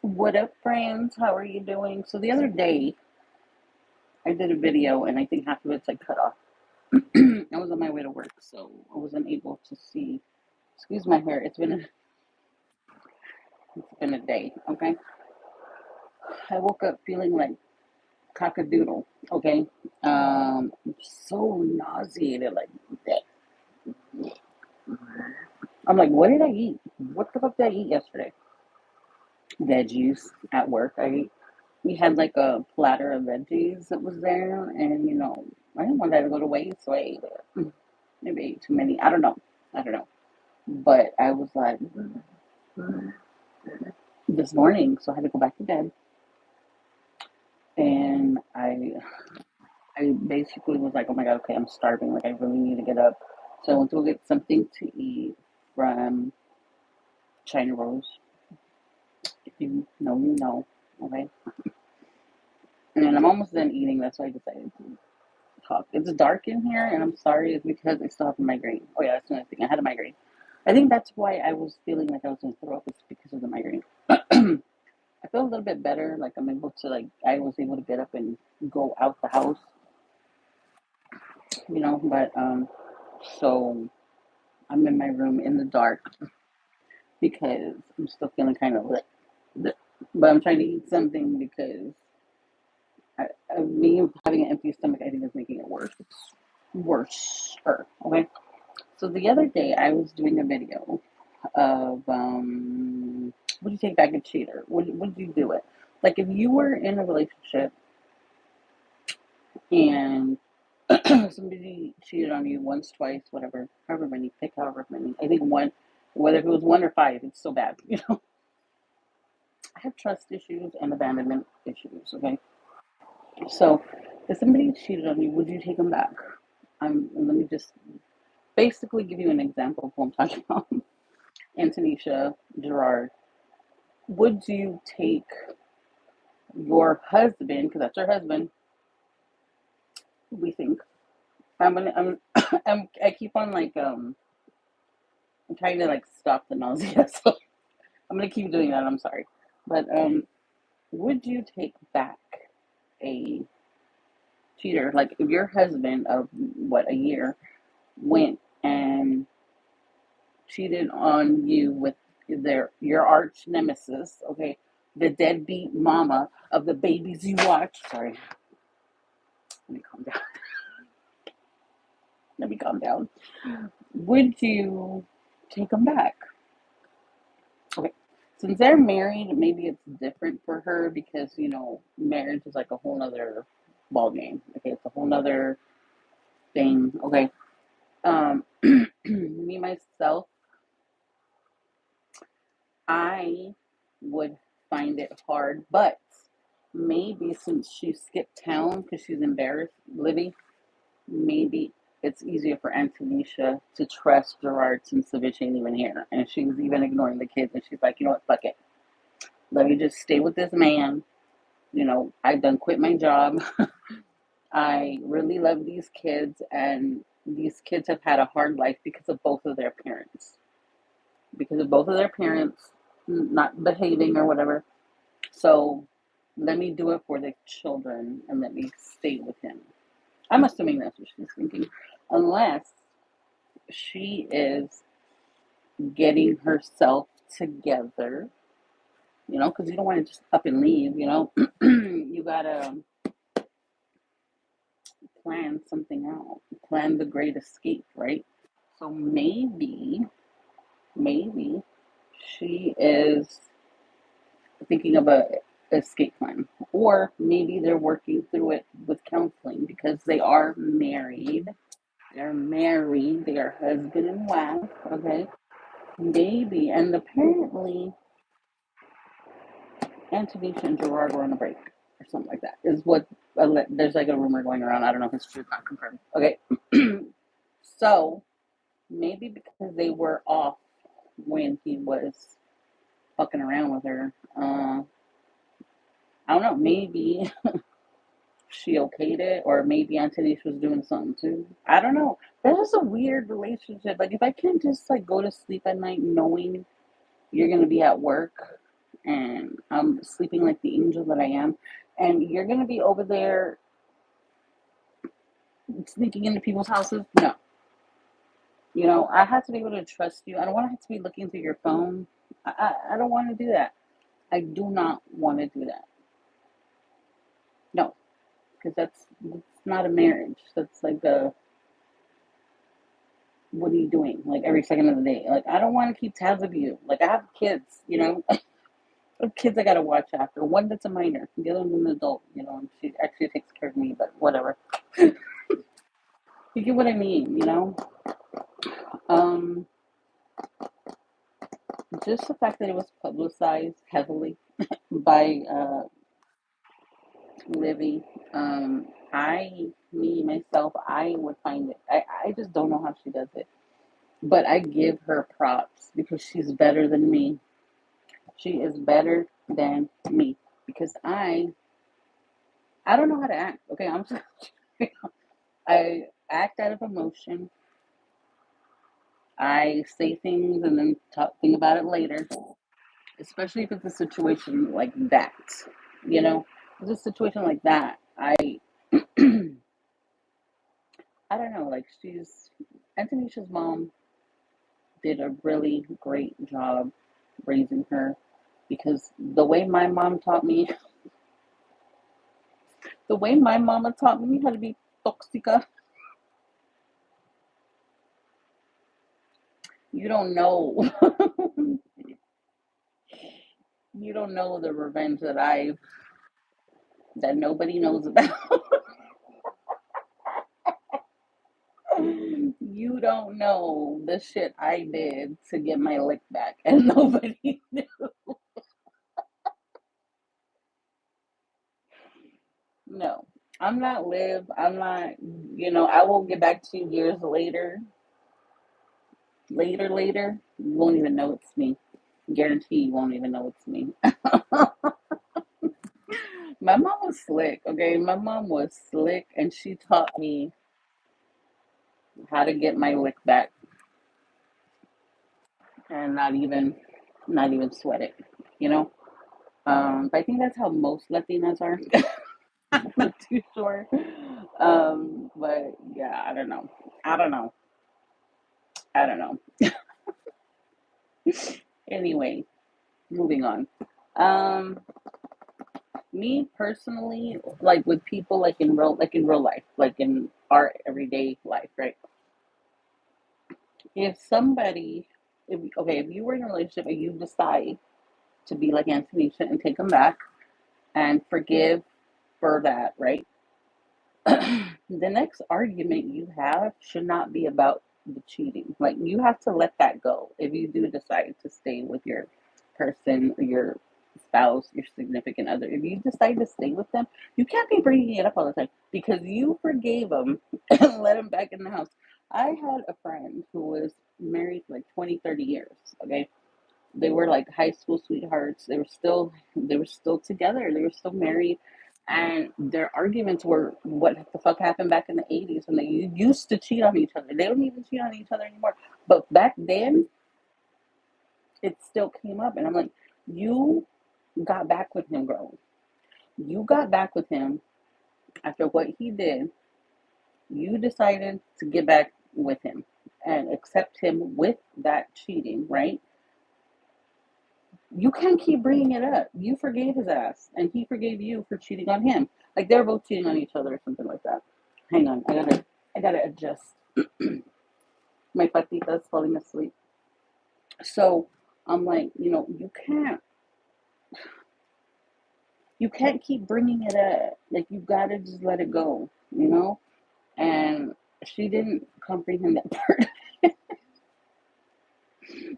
What up, friends? How are you doing? So the other day, I did a video, and I think half of it's like cut off. I was on my way to work, so I wasn't able to see. Excuse my hair. It's been a day. Okay, I woke up feeling like cockadoodle. Okay, so nauseated. Like that. I'm like, what did I eat? What the fuck did I eat yesterday? Veggies at work. We had like a platter of veggies that was there, and I didn't want that to go to waste, so I ate it. Maybe I ate too many. I don't know. But I was like this morning, so I had to go back to bed, and I basically was like, oh my god, okay, I'm starving. Like I really need to get up, so I went to go get something to eat from China Rose. If you know, you know. Okay, and I'm almost done eating. That's why I decided to talk. It's dark in here, and I'm sorry. It's because I still have a migraine. Oh yeah, that's another thing. I had a migraine. I think that's why I was feeling like I was going to throw up. It's because of the migraine. I feel a little bit better. Like I was able to get up and go out the house, But so I'm in my room in the dark because I'm still feeling kind of lit. But I'm trying to eat something because me having an empty stomach, I think, is making it worse. It's worse. Okay. So the other day, I was doing a video of would you take back a cheater? Would you do it? Like if you were in a relationship and somebody cheated on you once, twice, whatever, however many, pick however many. I think one, whether if it was one or five, it's so bad. I have trust issues and abandonment issues. Okay, so if somebody cheated on you, would you take them back? Let me just basically give you an example of who I'm talking about. Antonisha Gerard. Would you take your husband, because that's her husband, we think. I keep on I'm trying to like stop the nausea, so I'm gonna keep doing that. I'm sorry, but would you take back a cheater? Like if your husband of what a year went and cheated on you with your arch nemesis, okay, the deadbeat mama of the babies you watch. Sorry, let me calm down. Let me calm down. Would you take them back? Okay. Since they're married, maybe it's different for her because, marriage is like a whole nother ball game. Okay, it's a whole nother thing. Okay. Me myself, I would find it hard, but maybe since she skipped town because she's embarrassed, Libby, maybe it's easier for Antonisha to trust Gerard since the bitch ain't even here. And she was even ignoring the kids, and she's like, you know what, fuck it. Let me just stay with this man. I done quit my job. I really love these kids, and these kids have had a hard life because of both of their parents. Because of both of their parents not behaving or whatever. So let me do it for the children and let me stay with him. I'm assuming that's what she's thinking. Unless she is getting herself together, because you don't want to just up and leave. You gotta plan something out, plan the great escape, right? So maybe she is thinking of a escape plan, or maybe they're working through it with counseling because they are married. They're married. They are husband and wife. Okay, maybe, and apparently Antonisha and Gerard were on a break or something like that. Is what there's like a rumor going around. I don't know if it's true, not confirmed. Okay, so maybe because they were off when he was fucking around with her. I don't know. Maybe she okayed it, or maybe Antonisha was doing something too. I don't know. That's just a weird relationship. Like if I can't just like go to sleep at night knowing you're gonna be at work, and I'm sleeping like the angel that I am, and you're gonna be over there sneaking into people's houses. No, I have to be able to trust you. I don't want to have to be looking through your phone. I don't want to do that. I do not want to do that. No, because that's not a marriage. That's like a what are you doing? Like every second of the day. Like I don't want to keep tabs of you. Like I have kids. I have kids I gotta watch after. One that's a minor, the other one's an adult. And she actually takes care of me. But whatever. You get what I mean. Um, just the fact that it was publicized heavily by Livy. Me myself, I would find it. I just don't know how she does it. But I give her props because she's better than me. She is better than me because I don't know how to act. Okay, I'm just, I act out of emotion. I say things and then think about it later, especially if it's a situation like that. If it's a situation like that. I don't know. Like Antonisha's mom did a really great job raising her because the way my mama taught me how to be toxica, you don't know. You don't know the revenge that nobody knows about. You don't know the shit I did to get my lick back, and nobody knew. No, I'm not Liv. I'm not. I will get back to you years later. Later. You won't even know it's me. Guarantee you won't even know it's me. My mom was slick. Okay, my mom was slick, and she taught me how to get my lick back and not even sweat it. You know. But I think that's how most Latinas are. I'm not too sure. But yeah, I don't know. I don't know. I don't know. Anyway, moving on. Um, Me personally, like with people like in real life, like in our everyday life, right? If somebody, if you were in a relationship and you decide to be like Antonisha and take them back and forgive for that, right? The next argument you have should not be about the cheating. Like you have to let that go if you do decide to stay with your person, your spouse, your significant other. If you decide to stay with them, you can't be bringing it up all the time because you forgave them and let them back in the house. I had a friend who was married for like 20, 30 years. Okay, they were like high school sweethearts. They were still together. They were still married, and their arguments were what the fuck happened back in the 80s when they used to cheat on each other. They don't even cheat on each other anymore. But back then, it still came up, and I'm like, you got back with him, girl. You got back with him after what he did. You decided to get back with him and accept him with that cheating, right? You can't keep bringing it up. You forgave his ass, and he forgave you for cheating on him. Like they're both cheating on each other or something like that. Hang on, I gotta adjust. My patita's falling asleep. So I'm like, you can't keep bringing it up. Like you gotta just let it go. And she didn't comprehend that part.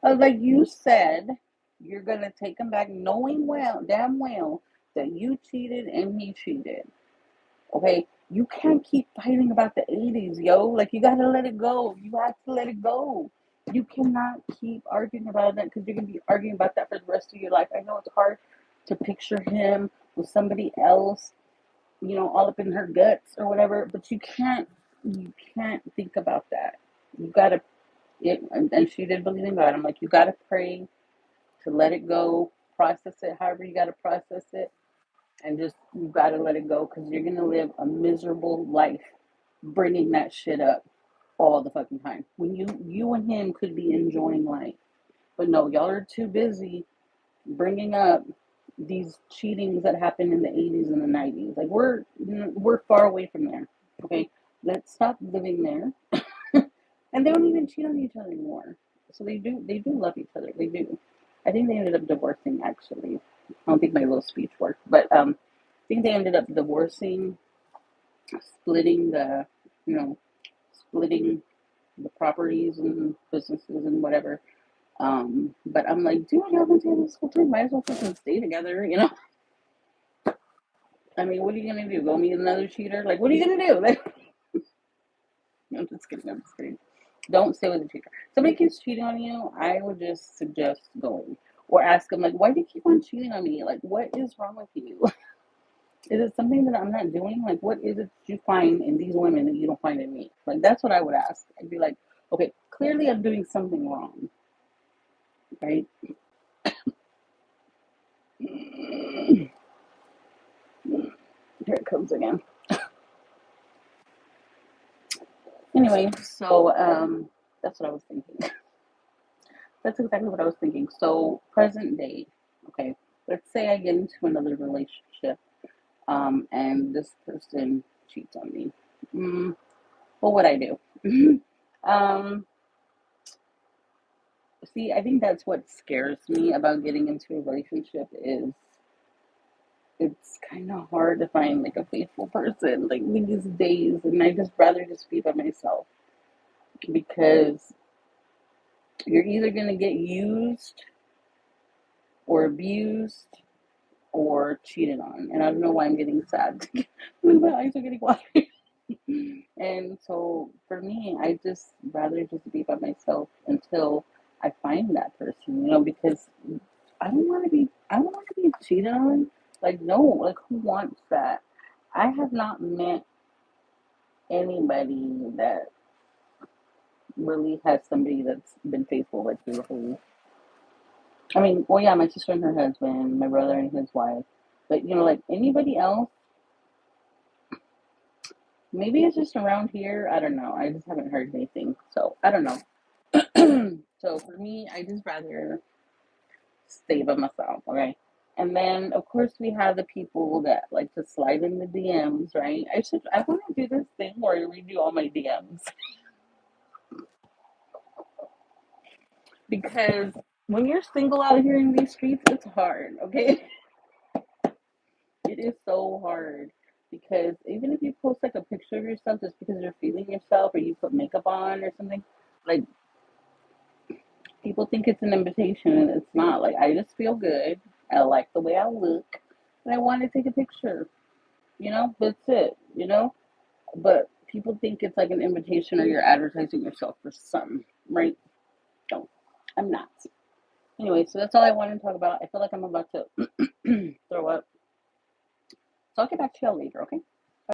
I was like, you said you're gonna take him back, knowing damn well, that you cheated and he cheated. Okay, you can't keep fighting about the 80s, yo. Like, you gotta let it go. You have to let it go. You cannot keep arguing about that because you're gonna be arguing about that for the rest of your life. I know it's hard to picture him with somebody else, all up in her guts or whatever, but you can't think about that. You gotta, and she did believe in God. I'm like, you gotta pray to let it go process it however you got to process it, and just you got to let it go because you're gonna live a miserable life bringing that shit up all the fucking time when you and him could be enjoying life. But no, y'all are too busy bringing up these cheatings that happened in the 80s and the 90s. Like we're far away from there. Okay, let's stop living there. And they don't even cheat on each other anymore. So they do love each other. They do. I think they ended up divorcing actually. I don't think my little speech worked, but I think they ended up divorcing, splitting the you know splitting the properties and businesses and whatever. But I'm like, dude, y'all been together this whole time. Might as well fucking stay together. I mean, what are you gonna do? Go meet another cheater? Like, what are you gonna do? Like, I'm just kidding. I'm just kidding. Don't stay with a cheater. Somebody keeps cheating on you, I would just suggest going. Or ask them, like, why do you keep on cheating on me? Like, what is wrong with you? Is it something that I'm not doing? Like, what is it that you find in these women that you don't find in me? Like, that's what I would ask. I'd be like, okay, clearly I'm doing something wrong, right? Here it comes again. Anyway, so that's what I was thinking. That's exactly what I was thinking. So, present day, okay, let's say I get into another relationship, and this person cheats on me. What would I do? um, See, I think that's what scares me about getting into a relationship is it's kind of hard to find like a faithful person like these days, and I just rather just be by myself because you're either gonna get used or abused or cheated on. And I don't know why I'm getting sad. My eyes are getting watery. And so for me, I just rather just be by myself until I find that person, because I don't want to be cheated on. Like no, like who wants that? I have not met anybody that really has somebody that's been faithful like through the whole. I mean, well, yeah, my sister and her husband, my brother and his wife, but like anybody else, maybe it's just around here. I don't know. I just haven't heard anything, so I don't know. So for me, I just rather stay by myself, okay? And then of course we have the people that like to slide in the DMs, right? I want to do this thing where I read you all my DMs because when you're single out here in these streets, it's hard, okay? It is so hard because even if you post like a picture of yourself just because you're feeling yourself or you put makeup on or something, like people think it's an invitation and it's not. Like I just feel good. I like the way I look and I want to take a picture. That's it. But people think it's like an invitation or you're advertising yourself for something, right? No, I'm not. Anyway, so that's all I wanted to talk about. I feel like I'm about to throw up. So I'll get back to y'all later, okay?